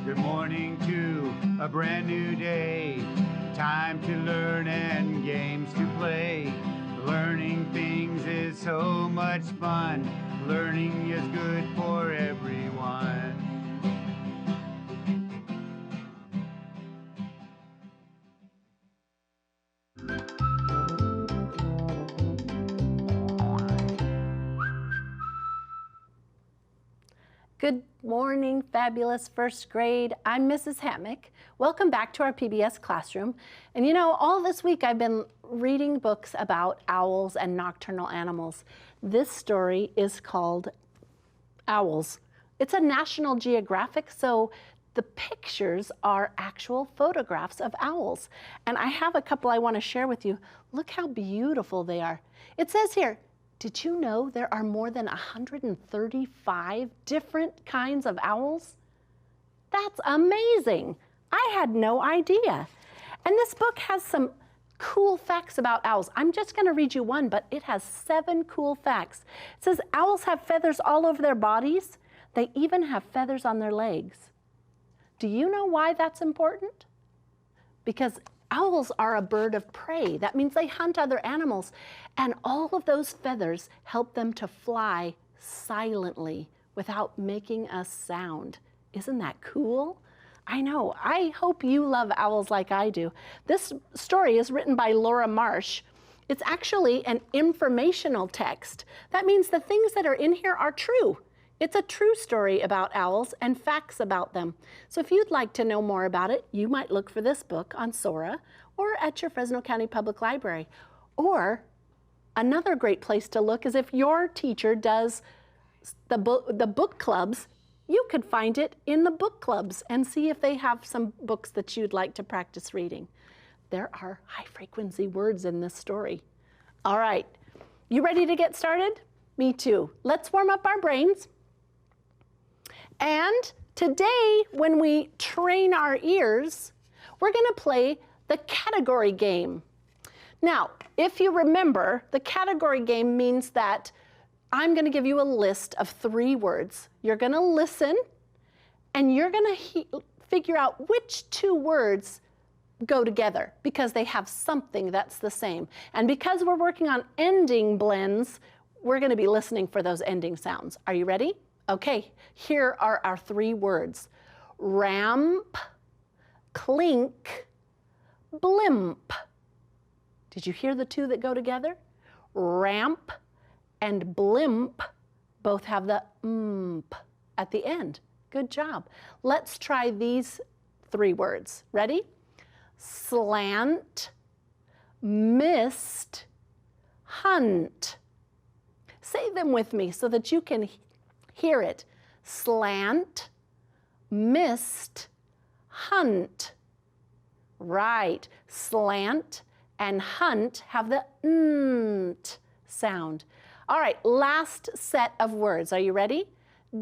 Good morning to a brand new day. Time to learn and games to play. Learning things is so much fun. Learning is good for everyone. Good morning, fabulous first grade. I'm Mrs. Hammock. Welcome back to our PBS classroom. And you know, all this week I've been reading books about owls and nocturnal animals. This story is called Owls. It's a National Geographic, so the pictures are actual photographs of owls. And I have a couple I want to share with you. Look how beautiful they are. It says here, did you know there are more than 135 different kinds of owls? That's amazing. I had no idea. And this book has some cool facts about owls. I'm just going to read you one, but it has 7 cool facts. It says owls have feathers all over their bodies. They even have feathers on their legs. Do you know why that's important? Because owls are a bird of prey. That means they hunt other animals. And all of those feathers help them to fly silently without making a sound. Isn't that cool? I know. I hope you love owls like I do. This story is written by Laura Marsh. It's actually an informational text. That means the things that are in here are true. It's a true story about owls and facts about them. So if you'd like to know more about it, you might look for this book on Sora or at your Fresno County Public Library. Or another great place to look is if your teacher does the book clubs, you could find it in the book clubs and see if they have some books that you'd like to practice reading. There are high frequency words in this story. All right, you ready to get started? Me too. Let's warm up our brains. And today, when we train our ears, we're going to play the category game. Now, if you remember, the category game means that I'm going to give you a list of 3 words. You're going to listen, and you're going to figure out which 2 words go together because they have something that's the same. And because we're working on ending blends, we're going to be listening for those ending sounds. Are you ready? Okay, here are our 3 words. Ramp, clink, blimp. Did you hear the 2 that go together? Ramp and blimp both have the mp at the end. Good job. Let's try these 3 words. Ready? Slant, mist, hunt. Say them with me so that you can hear it. Slant, mist, hunt. Right. Slant and hunt have the nt sound. All right, last set of words. Are you ready?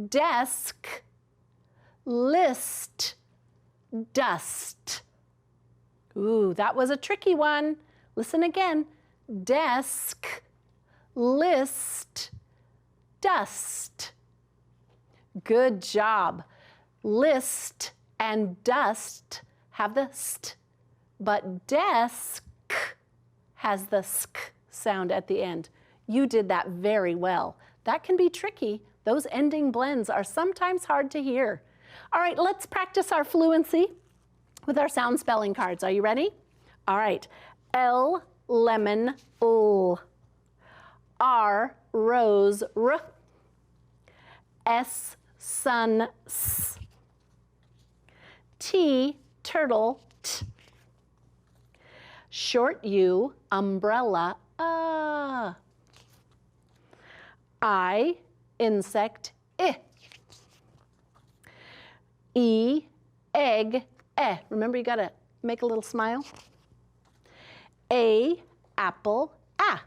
Desk, list, dust. Ooh, that was a tricky one. Listen again. Desk, list, dust. Good job. List and dust have the st, but desk has the sk sound at the end. You did that very well. That can be tricky. Those ending blends are sometimes hard to hear. All right, let's practice our fluency with our sound spelling cards. Are you ready? All right. L, lemon, l. R, rose, r. S, sun, s. T, turtle, t. Short U, umbrella, I, insect, I. E, egg, eh. Remember, you gotta make a little smile. A, apple, ah.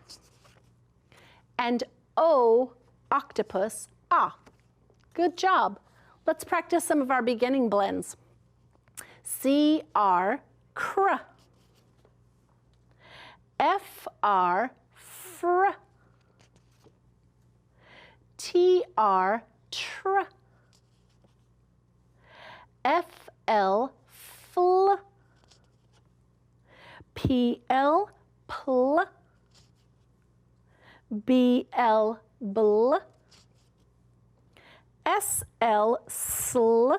And O, octopus, ah. Good job. Let's practice some of our beginning blends. C, R, cr. F, R, fr. T, R, tr. F, L, fl. P-L, pl. B-L, bl. S-L, sl.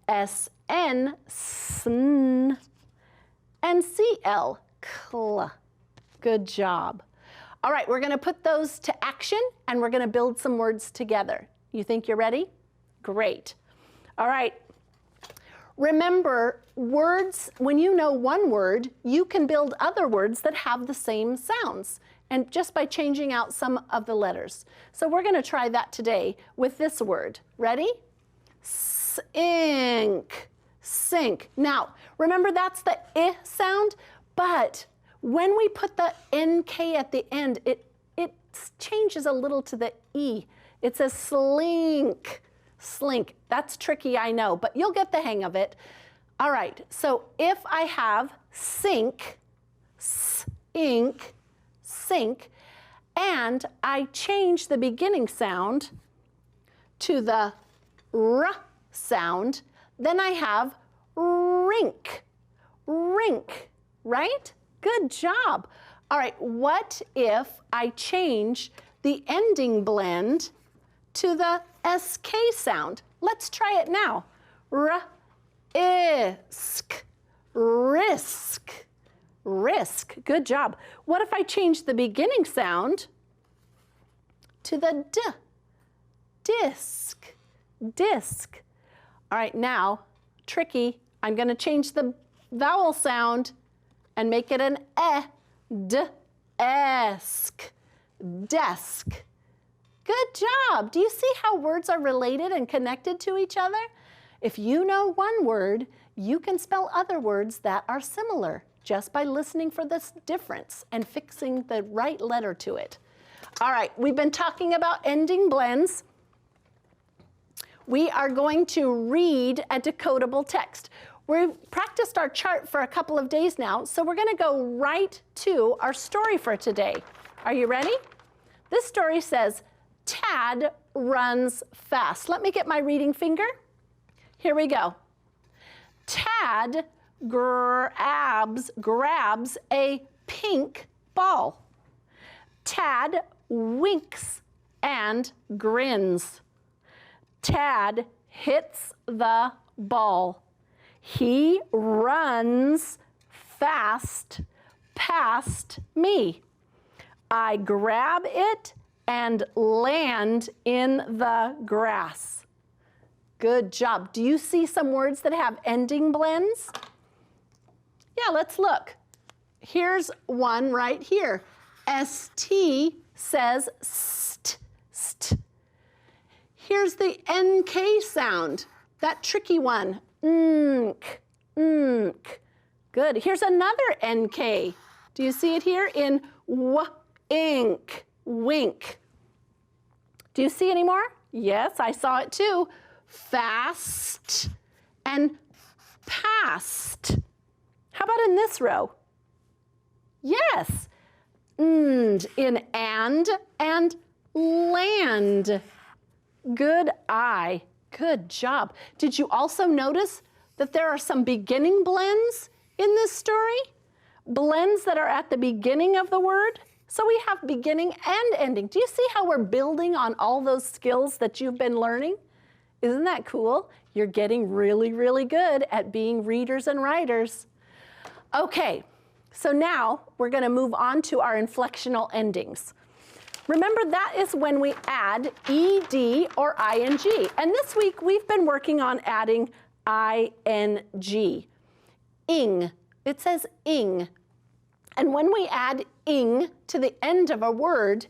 S-N, sn. And C-L, cl. Good job. All right, we're going to put those to action, and we're going to build some words together. You think you're ready? Great. All right. Remember, words, when you know one word, you can build other words that have the same sounds, and just by changing out some of the letters. So we're going to try that today with this word. Ready? Sink. Sink. Now, remember that's the I sound, but when we put the NK at the end, it changes a little to the E. It says slink, slink. That's tricky, I know, but you'll get the hang of it. All right, so if I have sink, sink, sink, and I change the beginning sound to the R sound, then I have rink, rink, right? Good job. All right, what if I change the ending blend to the SK sound? Let's try it now. R-isk, risk, risk. Good job. What if I change the beginning sound to the D? Disc, disc. All right, now, tricky. I'm going to change the vowel sound and make it an d-esk, desk. Good job. Do you see how words are related and connected to each other? If you know one word, you can spell other words that are similar just by listening for this difference and fixing the right letter to it. All right, we've been talking about ending blends. We are going to read a decodable text. We've practiced our chart for a couple of days now, so we're going to go right to our story for today. Are you ready? This story says, Tad runs fast. Let me get my reading finger. Here we go. Tad grabs a pink ball. Tad winks and grins. Tad hits the ball. He runs fast past me. I grab it and land in the grass. Good job. Do you see some words that have ending blends? Yeah, let's look. Here's one right here. ST says st, st. Here's the NK sound, that tricky one. Nk, nk. Good. Here's another NK. Do you see it here in ink, wink? Do you see any more? Yes, I saw it too. Fast and past. How about in this row? Yes. In and land. Good eye. Good job. Did you also notice that there are some beginning blends in this story? Blends that are at the beginning of the word. So we have beginning and ending. Do you see how we're building on all those skills that you've been learning? Isn't that cool? You're getting really, really good at being readers and writers. Okay, so now we're going to move on to our inflectional endings. Remember, that is when we add ed or ing. And this week, we've been working on adding ing. Ing. It says ing. And when we add ing to the end of a word,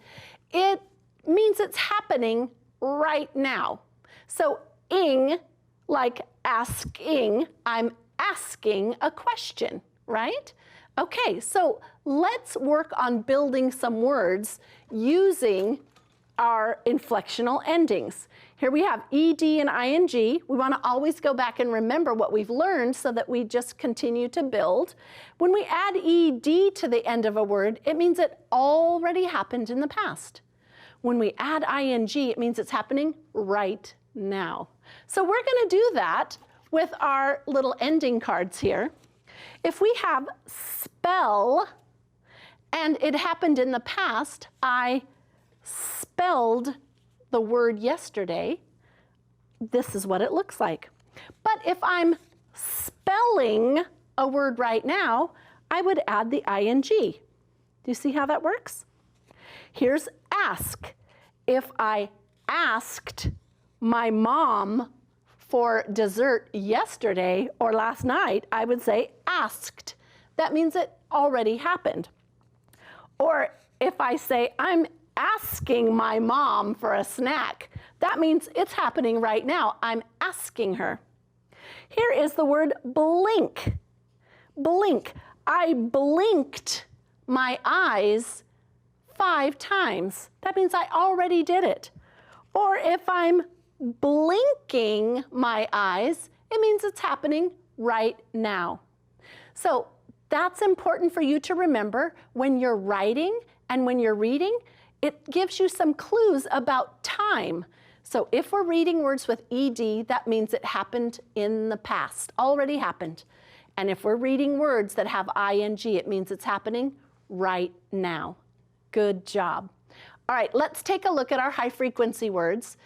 it means it's happening right now. So ing, like asking, I'm asking a question, right? Okay, so let's work on building some words using our inflectional endings. Here we have ed and ing. We want to always go back and remember what we've learned so that we just continue to build. When we add ed to the end of a word, it means it already happened in the past. When we add ing, it means it's happening right now. So we're going to do that with our little ending cards here. If we have spell, and it happened in the past, I spelled the word yesterday, this is what it looks like. But if I'm spelling a word right now, I would add the ing. Do you see how that works? Here's ask. If I asked my mom for dessert yesterday or last night, I would say asked. That means it already happened. Or if I say I'm asking my mom for a snack, that means it's happening right now. I'm asking her. Here is the word blink. Blink. I blinked my eyes 5 times. That means I already did it. Or if I'm blinking my eyes, it means it's happening right now. So that's important for you to remember when you're writing and when you're reading. It gives you some clues about time. So if we're reading words with ed, that means it happened in the past, already happened. And if we're reading words that have ing, it means it's happening right now. Good job. All right, let's take a look at our high frequency words.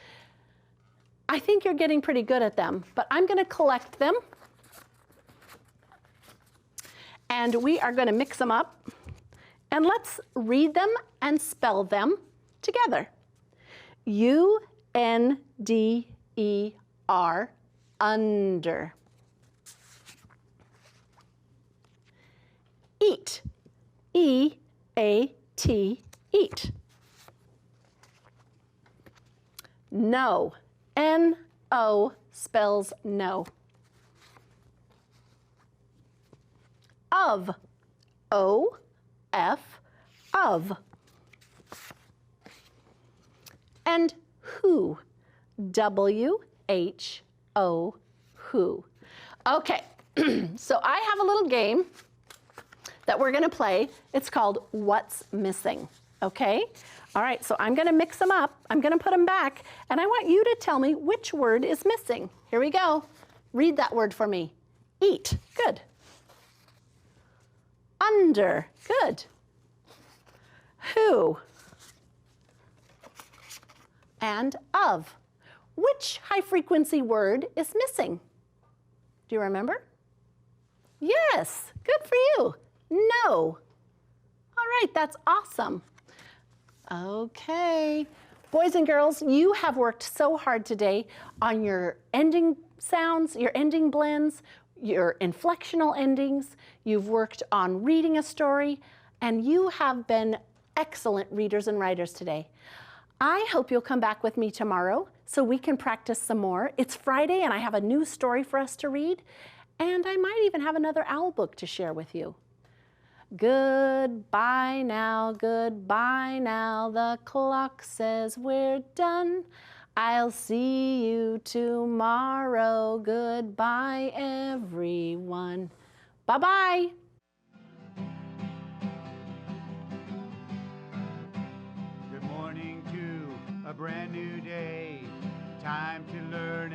I think you're getting pretty good at them, but I'm going to collect them. And we are going to mix them up. And let's read them and spell them together. U-N-D-E-R, under. Eat, E-A-T, eat. Know, N-O spells no. Of, O-F, of. And who, W-H-O, who. Okay, so I have a little game that we're going to play. It's called What's Missing, okay? All right, so I'm going to mix them up. I'm going to put them back, and I want you to tell me which word is missing. Here we go. Read that word for me. Eat. Good. Under. Good. Who. And of. Which high-frequency word is missing? Do you remember? Yes. Good for you. No. All right, that's awesome. Okay. Boys and girls, you have worked so hard today on your ending sounds, your ending blends, your inflectional endings. You've worked on reading a story, and you have been excellent readers and writers today. I hope you'll come back with me tomorrow so we can practice some more. It's Friday, and I have a new story for us to read, and I might even have another owl book to share with you. Goodbye now, the clock says we're done. I'll see you tomorrow. Goodbye, everyone. Bye-bye. Good morning to a brand new day. Time to learn